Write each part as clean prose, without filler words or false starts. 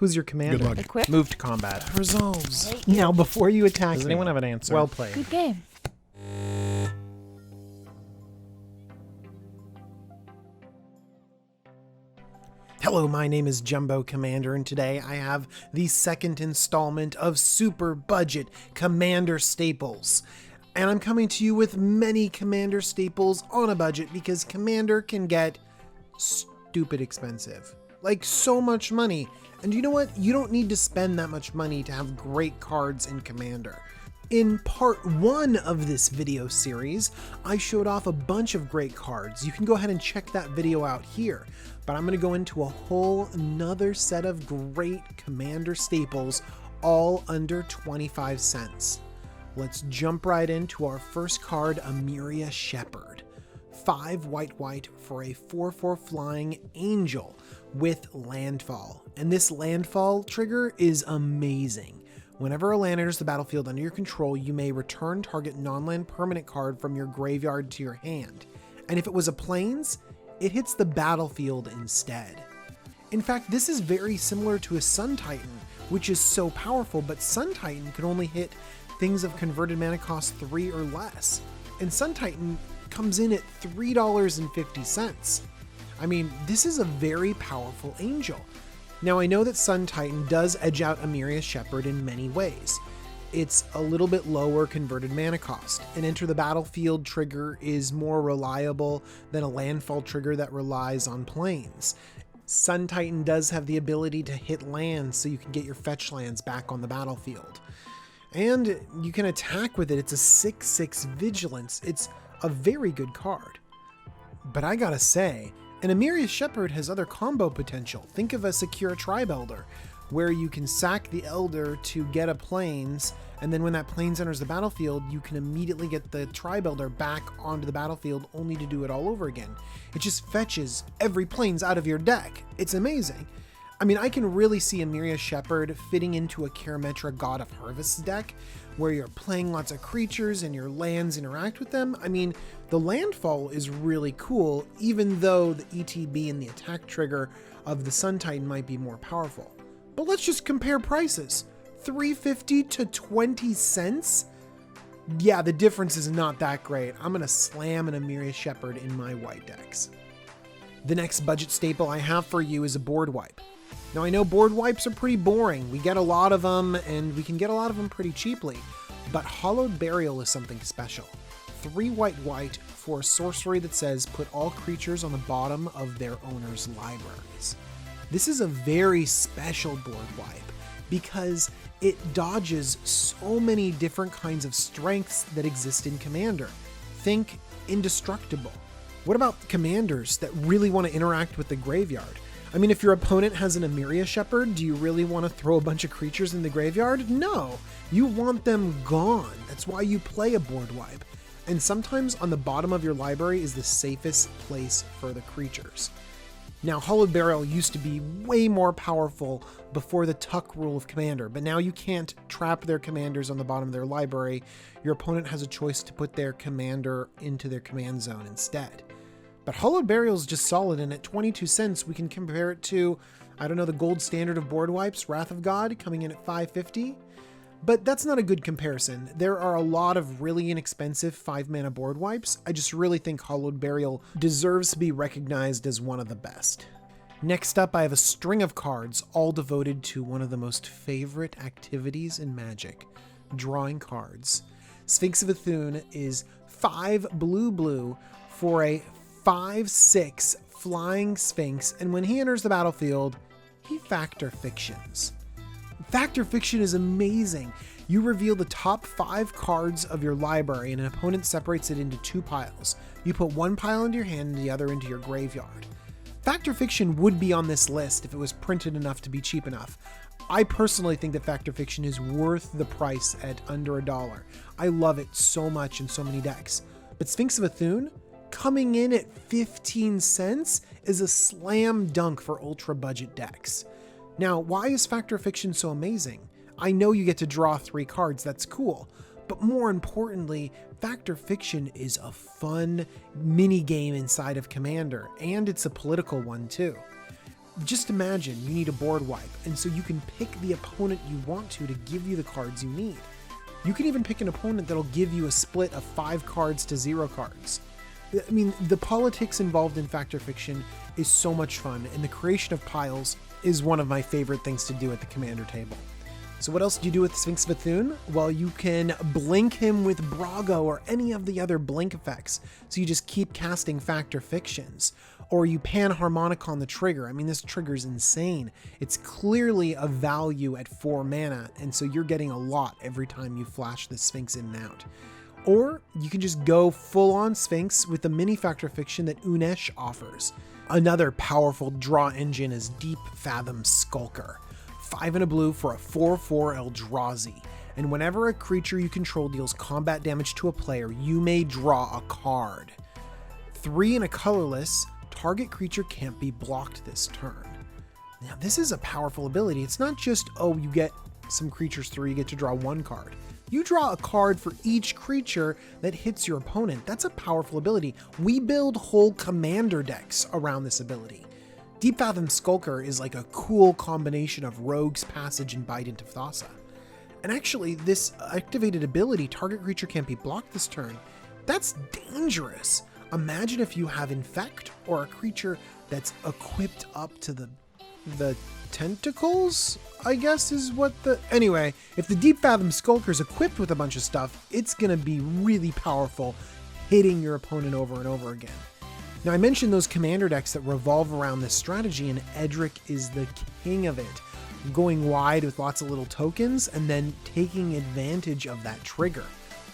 Who's your commander? Good luck. Equip. Move to combat. Resolves. Now, before you attack Does me, anyone have an answer? well played. Good game. Hello, my name is Jumbo Commander, and today I have the second installment of Super Budget Commander Staples. And I'm coming to you with many Commander Staples on a budget because Commander can get stupid expensive. Like, so much money. And you know what? You don't need to spend that much money to have great cards in Commander. In part 1 of this video series, I showed off a bunch of great cards. You can go ahead and check that video out here. But I'm going to go into a whole another set of great Commander staples, all under 25 cents. Let's jump right into our first card, Emiria Shepherd. 5 white for a 4/4 flying angel with landfall. And this landfall trigger is amazing. Whenever a land enters the battlefield under your control, you may return target non-land permanent card from your graveyard to your hand. And if it was a plains, it hits the battlefield instead. In fact, this is very similar to a Sun Titan, which is so powerful, but Sun Titan can only hit things of converted mana cost 3 or less. And Sun Titan comes in at $3.50. I mean, this is a very powerful angel. Now, I know that Sun Titan does edge out Emiria Shepherd in many ways. It's a little bit lower converted mana cost. An enter the battlefield trigger is more reliable than a landfall trigger that relies on plains. Sun Titan does have the ability to hit lands so you can get your fetch lands back on the battlefield. And you can attack with it. It's a 6/6 vigilance. It's a very good card. But I gotta say, an Emiria Shepherd has other combo potential. Think of a Secure Tribe Elder, where you can sack the Elder to get a plains, and then when that plains enters the battlefield, you can immediately get the Tribe Elder back onto the battlefield, only to do it all over again. It just fetches every plains out of your deck. It's amazing. I mean, I can really see Emiria Shepherd fitting into a Karametra God of Harvest deck, where you're playing lots of creatures and your lands interact with them. I mean, the landfall is really cool, even though the ETB and the attack trigger of the Sun Titan might be more powerful. But let's just compare prices. $3.50 to 20 cents? Yeah, the difference is not that great. I'm gonna slam an Emiria Shepherd in my white decks. The next budget staple I have for you is a board wipe. Now, I know board wipes are pretty boring. We get a lot of them, and we can get a lot of them pretty cheaply. But Hallowed Barrel is something special. 3 white for a sorcery that says put all creatures on the bottom of their owner's libraries. This is a very special board wipe because it dodges so many different kinds of strengths that exist in Commander. Think indestructible. What about commanders that really want to interact with the graveyard? I mean, if your opponent has an Emiria Shepherd, do you really want to throw a bunch of creatures in the graveyard? No, you want them gone. That's why you play a board wipe. And sometimes on the bottom of your library is the safest place for the creatures. Now, Hallowed Barrel used to be way more powerful before the tuck rule of Commander, but now you can't trap their commanders on the bottom of their library. Your opponent has a choice to put their commander into their command zone instead. But Hallowed Barrel is just solid, and at 22 cents, we can compare it to, I don't know, the gold standard of board wipes, Wrath of God, coming in at $5.50. But that's not a good comparison. There are a lot of really inexpensive 5-mana board wipes. I just really think Hallowed Barrel deserves to be recognized as one of the best. Next up, I have a string of cards all devoted to one of the most favorite activities in Magic, drawing cards. Sphinx of Thune is 5 blue for a 5/6 flying Sphinx, and when he enters the battlefield, he Factor Fictions. Factor Fiction is amazing. You reveal the top 5 cards of your library, and an opponent separates it into 2 piles. You put one pile into your hand and the other into your graveyard. Factor Fiction would be on this list if it was printed enough to be cheap enough. I personally think that Factor Fiction is worth the price at under $1. I love it so much in so many decks. But Sphinx of Thune, coming in at 15 cents, is a slam dunk for ultra budget decks. Now, why is Factor Fiction so amazing? I know you get to draw 3 cards, that's cool, but more importantly, Factor Fiction is a fun mini game inside of Commander, and it's a political one too. Just imagine you need a board wipe, and so you can pick the opponent you want to give you the cards you need. You can even pick an opponent that'll give you a split of 5 cards to 0 cards. I mean, the politics involved in Fact or Fiction is so much fun, and the creation of piles is one of my favorite things to do at the commander table. So what else do you do with Sphinx Thune? Well, you can blink him with Brago or any of the other blink effects, so you just keep casting Fact or Fictions. Or you Panharmonic on the trigger. I mean, this trigger's insane. It's clearly a value at 4 mana, and so you're getting a lot every time you flash the Sphinx in and out. Or you can just go full-on Sphinx with the mini Fact or Fiction that Unesh offers. Another powerful draw engine is Deep Fathom Skulker. 5 and a blue for a 4/4 Eldrazi. And whenever a creature you control deals combat damage to a player, you may draw a card. 3 and a colorless, target creature can't be blocked this turn. Now this is a powerful ability. It's not just, oh, you get some creatures through, you get to draw 1 card. You draw a card for each creature that hits your opponent. That's a powerful ability. We build whole commander decks around this ability. Deep Fathom Skulker is like a cool combination of Rogue's Passage and Bite into Thassa. And actually, this activated ability, target creature can't be blocked this turn, that's dangerous. Imagine if you have Infect or a creature that's equipped up to the tentacles, I guess is what the... Anyway, if the Deep Fathom Skulker is equipped with a bunch of stuff, it's going to be really powerful, hitting your opponent over and over again. Now, I mentioned those commander decks that revolve around this strategy, and Edric is the king of it. Going wide with lots of little tokens and then taking advantage of that trigger.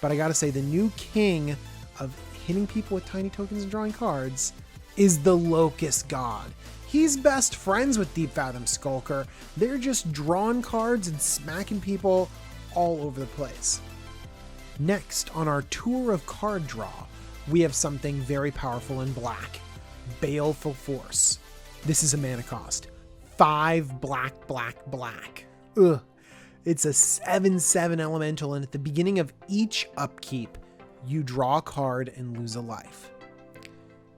But I gotta say, the new king of hitting people with tiny tokens and drawing cards is the Locust God. He's best friends with Deep Fathom Skulker. They're just drawing cards and smacking people all over the place. Next, on our tour of card draw, we have something very powerful in black. Baleful Force. This is a mana cost. 5 black, black, black. Ugh. It's a 7/7 elemental, and at the beginning of each upkeep, you draw a card and lose a life.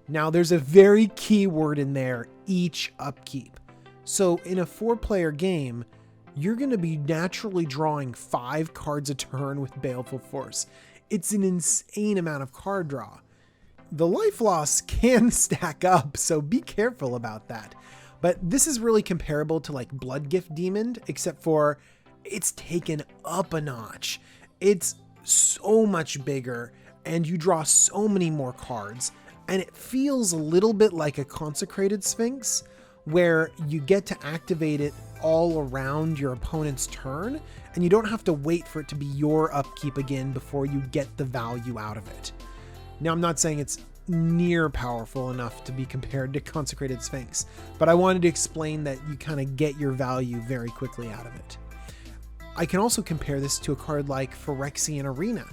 Now, there's a very key word in there, each upkeep. So in a 4-player game, you're going to be naturally drawing 5 cards a turn with Baleful Force. It's an insane amount of card draw. The life loss can stack up, so be careful about that. But this is really comparable to like Bloodgift Demon, except for it's taken up a notch. It's so much bigger, and you draw so many more cards, and it feels a little bit like a Consecrated Sphinx, where you get to activate it all around your opponent's turn, and you don't have to wait for it to be your upkeep again before you get the value out of it. Now, I'm not saying it's near powerful enough to be compared to Consecrated Sphinx, but I wanted to explain that you kind of get your value very quickly out of it. I can also compare this to a card like Phyrexian Arena,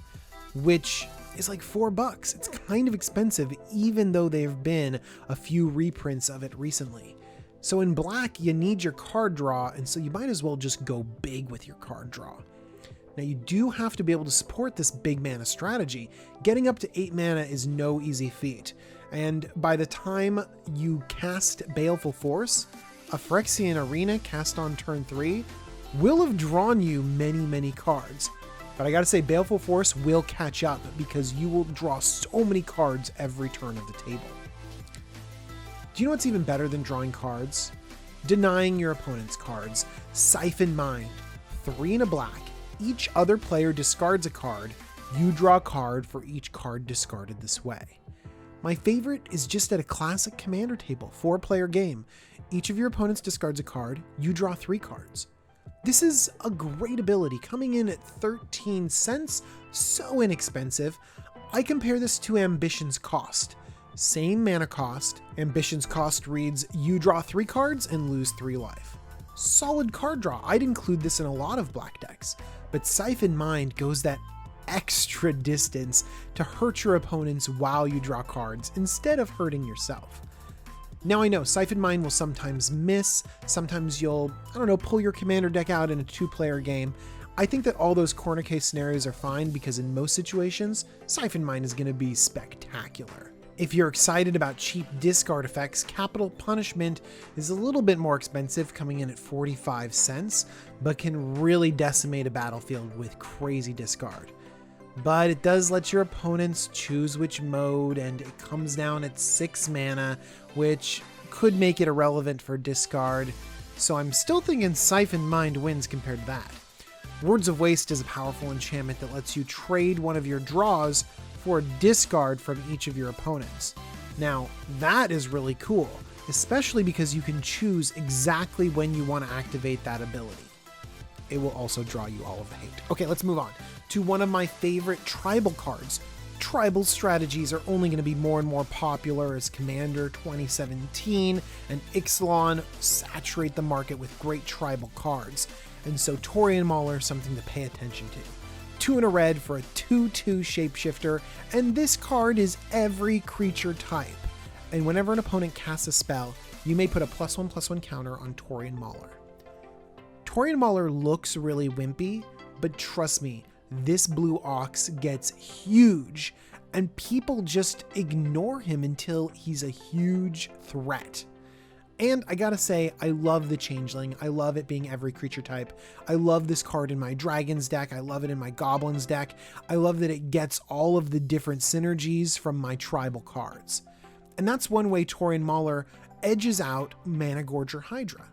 which is like $4. It's kind of expensive, even though there have been a few reprints of it recently. So in black, you need your card draw, and so you might as well just go big with your card draw. Now, you do have to be able to support this big mana strategy. Getting up to 8 mana is no easy feat, and by the time you cast Baleful Force, a Phyrexian Arena cast on turn 3 will have drawn you many, many cards. But I gotta say, Baleful Force will catch up because you will draw so many cards every turn of the table. Do you know what's even better than drawing cards? Denying your opponent's cards. Siphon Mind. 3 and a black. Each other player discards a card. You draw a card for each card discarded this way. My favorite is just at a classic commander table, 4-player game. Each of your opponents discards a card. You draw 3 cards. This is a great ability, coming in at 13 cents, so inexpensive. I compare this to Ambition's Cost. Same mana cost. Ambition's Cost reads, you draw 3 cards and lose 3 life. Solid card draw. I'd include this in a lot of black decks, but Siphon Mind goes that extra distance to hurt your opponents while you draw cards instead of hurting yourself. Now, I know Siphon Mind will sometimes miss, sometimes you'll, pull your commander deck out in a 2-player game. I think that all those corner case scenarios are fine because in most situations, Siphon Mind is going to be spectacular. If you're excited about cheap discard effects, Capital Punishment is a little bit more expensive, coming in at 45 cents, but can really decimate a battlefield with crazy discard. But it does let your opponents choose which mode, and it comes down at 6 mana, which could make it irrelevant for discard, so I'm still thinking Siphon Mind wins compared to that. Words of Waste is a powerful enchantment that lets you trade one of your draws for a discard from each of your opponents. Now, that is really cool, especially because you can choose exactly when you want to activate that ability. It will also draw you all of the hate. Okay, let's move on to one of my favorite tribal cards. Tribal strategies are only going to be more and more popular as Commander 2017 and Ixalan saturate the market with great tribal cards, and so Taurian Mauler is something to pay attention to. 2 and a red for a 2/2 shapeshifter, and this card is every creature type. And whenever an opponent casts a spell, you may put a +1/+1 counter on Taurian Mauler. Taurian Mauler looks really wimpy, but trust me, this blue ox gets huge, and people just ignore him until he's a huge threat. And I gotta say, I love the Changeling. I love it being every creature type. I love this card in my Dragons deck. I love it in my Goblins deck. I love that it gets all of the different synergies from my tribal cards. And that's one way Taurian Mauler edges out Mana Gorger Hydra.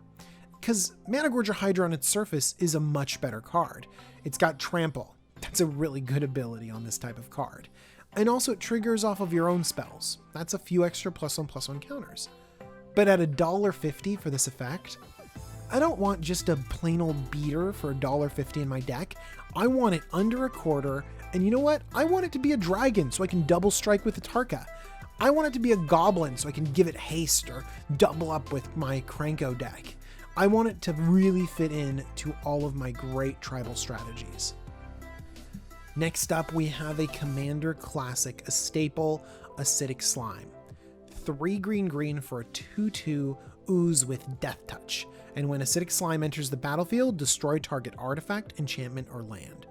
Because Mana Gorger Hydra on its surface is a much better card. It's got Trample. That's a really good ability on this type of card. And also it triggers off of your own spells. That's a few extra +1/+1 counters. But at $1.50 for this effect, I don't want just a plain old beater for $1.50 in my deck. I want it under a quarter, and you know what? I want it to be a dragon so I can double strike with the Tarka. I want it to be a goblin so I can give it haste or double up with my Krenko deck. I want it to really fit in to all of my great tribal strategies. Next up, we have a Commander Classic, a staple, Acidic Slime. 3 green for a 2/2 ooze with Death Touch. And when Acidic Slime enters the battlefield, destroy target artifact, enchantment, or land.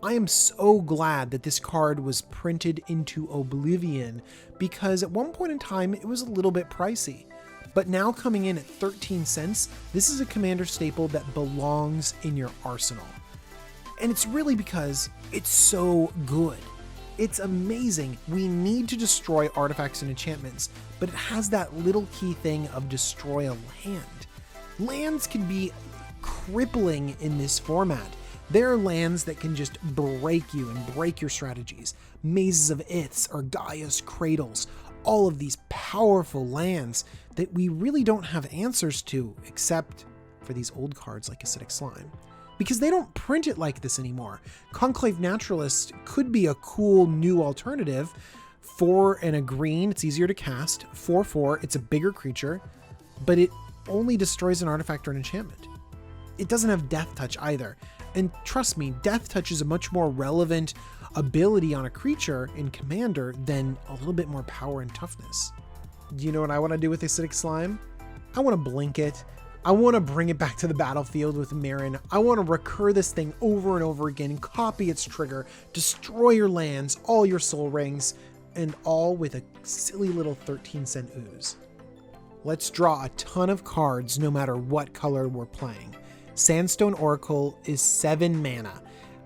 I am so glad that this card was printed into Oblivion, because at one point in time, it was a little bit pricey. But now coming in at 13 cents, this is a Commander staple that belongs in your arsenal. And it's really because it's so good. It's amazing. We need to destroy artifacts and enchantments, but it has that little key thing of destroy a land. Lands can be crippling in this format. There are lands that can just break you and break your strategies. Mazes of Iths or Gaia's Cradles. All of these powerful lands that we really don't have answers to, except for these old cards like Acidic Slime. Because they don't print it like this anymore. Conclave Naturalist could be a cool new alternative. 4 and a green, it's easier to cast. 4/4, it's a bigger creature, but it only destroys an artifact or an enchantment. It doesn't have Death Touch either. And trust me, Death Touch is a much more relevant ability on a creature in Commander than a little bit more power and toughness. Do you know what I want to do with Acidic Slime? I want to blink it. I want to bring it back to the battlefield with Mirren. I want to recur this thing over and over again, copy its trigger, destroy your lands, all your soul rings, and all with a silly little 13-cent ooze. Let's draw a ton of cards no matter what color we're playing. Sandstone Oracle is 7 mana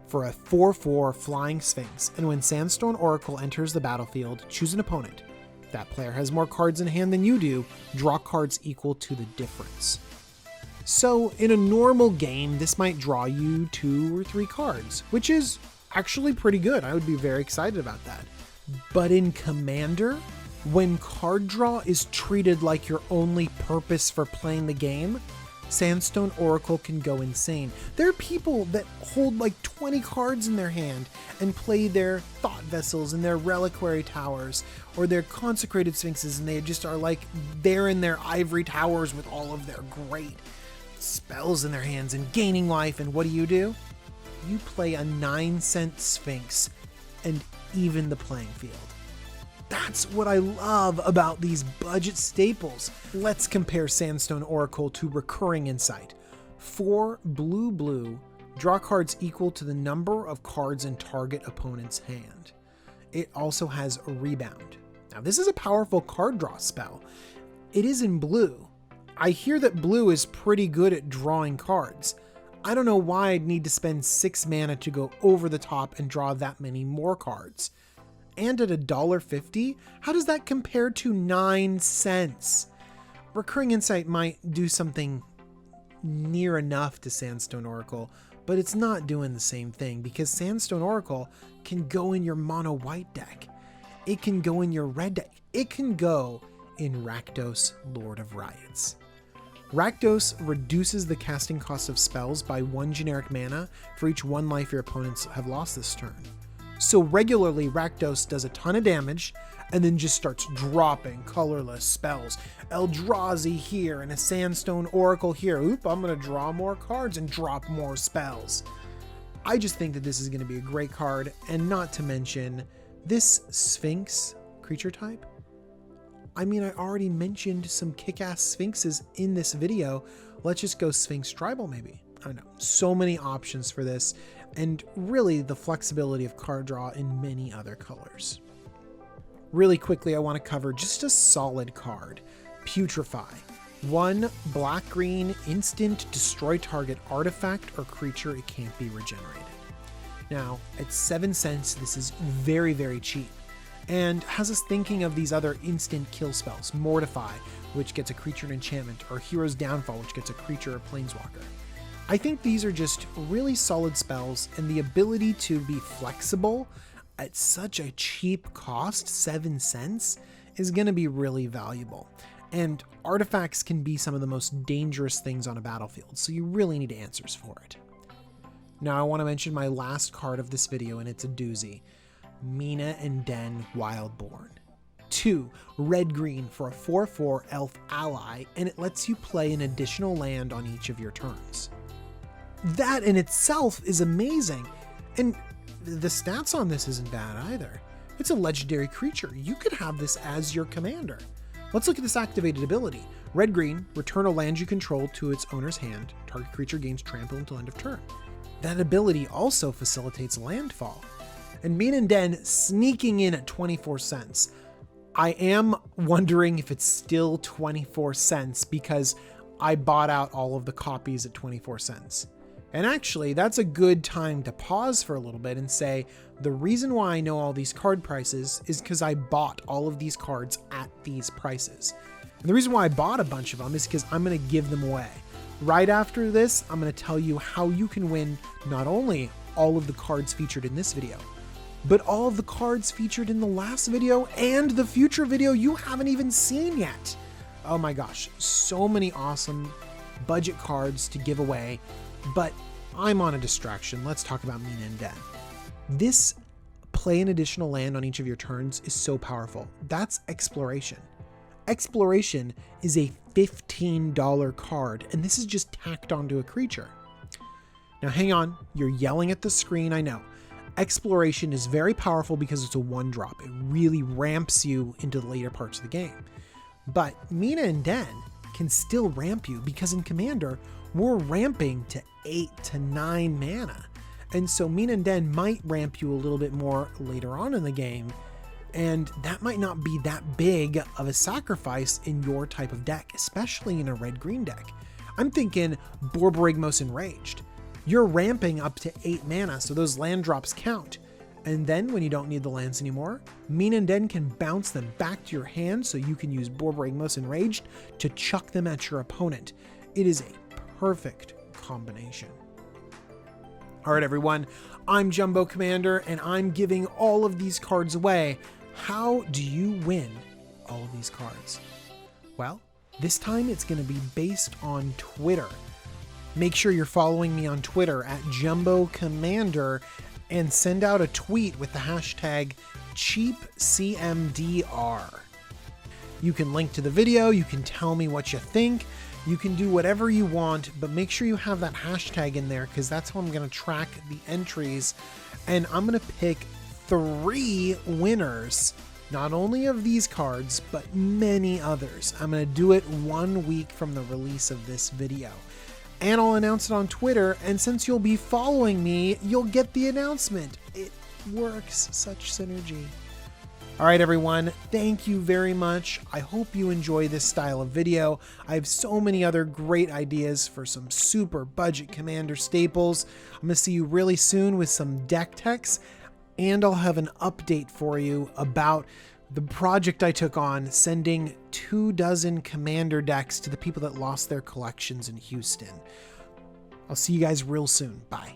for a 4/4 Flying Sphinx, and when Sandstone Oracle enters the battlefield, choose an opponent. If that player has more cards in hand than you do, draw cards equal to the difference. So in a normal game, this might draw you 2 or 3 cards, which is actually pretty good. I would be very excited about that. But in Commander, when card draw is treated like your only purpose for playing the game, Sandstone Oracle can go insane. There are people that hold like 20 cards in their hand and play their Thought Vessels and their Reliquary Towers or their Consecrated Sphinxes, and they just are like there in their ivory towers with all of their great spells in their hands and gaining life. And what do? You play a 9-cent Sphinx and even the playing field. That's what I love about these budget staples. Let's compare Sandstone Oracle to Recurring Insight. 4 blue, draw cards equal to the number of cards in target opponent's hand. It also has a rebound. Now this is a powerful card draw spell. It is in blue. I hear that blue is pretty good at drawing cards. I don't know why I'd need to spend 6 mana to go over the top and draw that many more cards. And at $1.50, how does that compare to 9 cents? Recurring Insight might do something near enough to Sandstone Oracle, but it's not doing the same thing because Sandstone Oracle can go in your mono white deck. It can go in your red deck. It can go in Rakdos, Lord of Riots. Rakdos reduces the casting cost of spells by 1 generic mana for each 1 life your opponents have lost this turn. So regularly, Rakdos does a ton of damage and then just starts dropping colorless spells. Eldrazi here and a Sandstone Oracle here. Oop, I'm going to draw more cards and drop more spells. I just think that this is going to be a great card, and not to mention this Sphinx creature type. I mean, I already mentioned some kick-ass Sphinxes in this video. Let's just go Sphinx Tribal maybe. I don't know. So many options for this, and really the flexibility of card draw in many other colors. Really quickly, I want to cover just a solid card. Putrefy. 1 black-green instant, destroy target artifact or creature. It can't be regenerated. Now, at 7 cents, this is very, very cheap, and has us thinking of these other instant kill spells. Mortify, which gets a creature and enchantment, or Hero's Downfall, which gets a creature or planeswalker. I think these are just really solid spells, and the ability to be flexible at such a cheap cost, 7 cents, is going to be really valuable. And artifacts can be some of the most dangerous things on a battlefield, so you really need answers for it. Now I want to mention my last card of this video, and it's a doozy. Mina and Den Wildborn. 2 red-green for a 4/4 elf ally, and it lets you play an additional land on each of your turns. That in itself is amazing, and the stats on this isn't bad either. It's a legendary creature. You could have this as your commander. Let's look at this activated ability. Red-green, return a land you control to its owner's hand. Target creature gains trample until end of turn. That ability also facilitates landfall. And Mina and Den sneaking in at 24 cents. I am wondering if it's still 24 cents because I bought out all of the copies at 24 cents. And actually, that's a good time to pause for a little bit and say, the reason why I know all these card prices is because I bought all of these cards at these prices. And the reason why I bought a bunch of them is because I'm going to give them away. Right after this, I'm going to tell you how you can win not only all of the cards featured in this video, but all of the cards featured in the last video and the future video you haven't even seen yet. Oh my gosh, so many awesome budget cards to give away, but I'm on a distraction. Let's talk about Mina and Den. This play an additional land on each of your turns is so powerful. That's Exploration. Exploration is a $15 card, and this is just tacked onto a creature. Now hang on, you're yelling at the screen, I know. Exploration is very powerful because it's a 1-drop. It really ramps you into the later parts of the game. But Mina and Den can still ramp you because in Commander, we're ramping to 8 to 9 mana. And so Mina and Den might ramp you a little bit more later on in the game, and that might not be that big of a sacrifice in your type of deck, especially in a red-green deck. I'm thinking Borborygmos Enraged. You're ramping up to 8 mana, so those land drops count. And then when you don't need the lands anymore, Mina and Den can bounce them back to your hand so you can use Borborygmos Enraged to chuck them at your opponent. It is a perfect combination. All right, everyone, I'm Jumbo Commander, and I'm giving all of these cards away. How do you win all of these cards? Well, this time it's going to be based on Twitter. Make sure you're following me on Twitter at Jumbo Commander and send out a tweet with the hashtag CheapCMDR. You can link to the video, you can tell me what you think, you can do whatever you want, but make sure you have that hashtag in there because that's how I'm going to track the entries, and I'm going to pick 3 winners, not only of these cards, but many others. I'm going to do it 1 week from the release of this video. And I'll announce it on Twitter, and since you'll be following me, you'll get the announcement. It works, such synergy. All right, everyone, thank you very much. I hope you enjoy this style of video. I have so many other great ideas for some super budget commander staples. I'm gonna see you really soon with some deck techs, and I'll have an update for you about the project I took on, sending 24 commander decks to the people that lost their collections in Houston. I'll see you guys real soon. Bye.